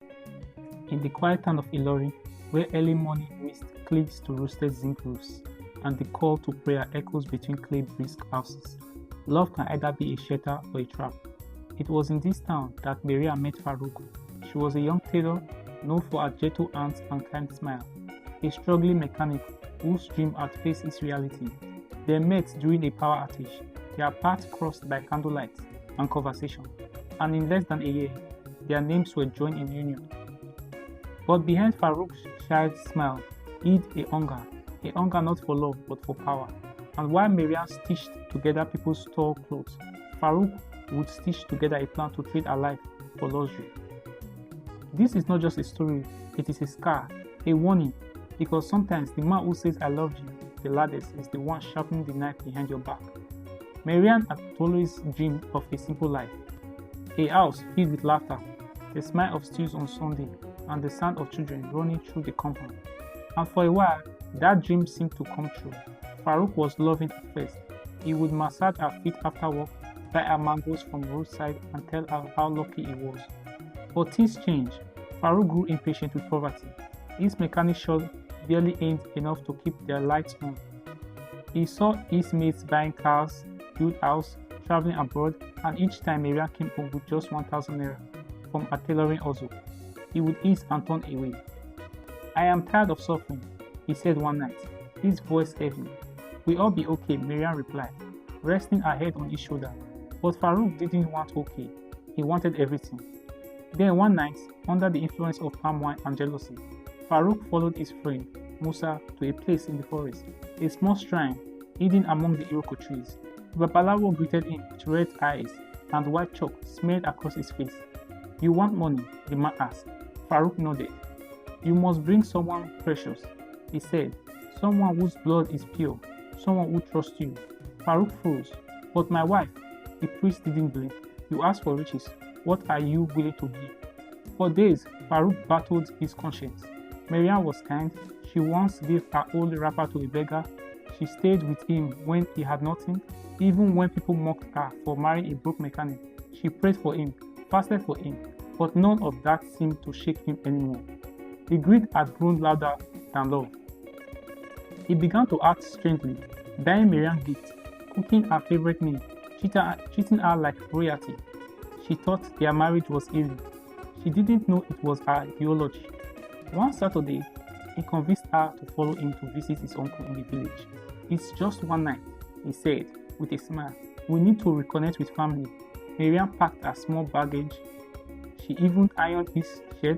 In the quiet town of Ilori, where early morning mist cleaves to roasted zinc roofs and the call to prayer echoes between clay brick houses, love can either be a shelter or a trap. It was in this town that Maria met Farouk. She was a young tailor known for her gentle hands and kind smile, a struggling mechanic whose dream outpaced his reality. They met during a power outage, their paths crossed by candlelight and conversation, and in less than a year, their names were joined in union. But behind Farouk's shy smile hid a hunger not for love but for power. And while Mariam stitched together people's tall clothes, Farouk would stitch together a plan to trade her life for luxury. This is not just a story, it is a scar, a warning, because sometimes the man who says I love you the loudest is the one sharpening the knife behind your back. Marian had always dreamed of a simple life, a house filled with laughter, the smell of stews on Sunday, and the sound of children running through the compound. And for a while, that dream seemed to come true. Farouk was loving at first. He would massage her feet after work, buy her mangoes from roadside, and tell her how lucky he was. But things changed. Farouk grew impatient with poverty. His mechanic shop barely earned enough to keep their lights on. He saw his mates buying cars, build house, traveling abroad, and each time Maria came home with just 1,000 naira from a tailoring hustle, he would ease and turn away. I am tired of suffering, he said one night, his voice heavy. We'll all be okay, Miriam replied, resting her head on his shoulder. But Farouk didn't want okay, he wanted everything. Then one night, under the influence of palm wine and jealousy, Farouk followed his friend, Musa, to a place in the forest, a small shrine hidden among the iroko trees. The Babalawo greeted him with red eyes and white chalk smeared across his face. You want money? The man asked. Farouk nodded. You must bring someone precious, he said, someone whose blood is pure, someone who trusts you. Farouk froze. But my wife, the priest didn't blink. You ask for riches. What are you willing to give? For days, Farouk battled his conscience. Mariam was kind. She once gave her old wrapper to a beggar. She stayed with him when he had nothing. Even when people mocked her for marrying a broke mechanic, she prayed for him, fasted for him, but none of that seemed to shake him anymore. The greed had grown louder than love. He began to act strangely, buying Mariam gifts, cooking her favorite meal, treating her like royalty. She thought their marriage was easy. She didn't know it was her ideology. One Saturday, he convinced her to follow him to visit his uncle in the village. It's just one night, he said, with a smile. We need to reconnect with family. Mariam packed her small baggage. She even ironed his shirt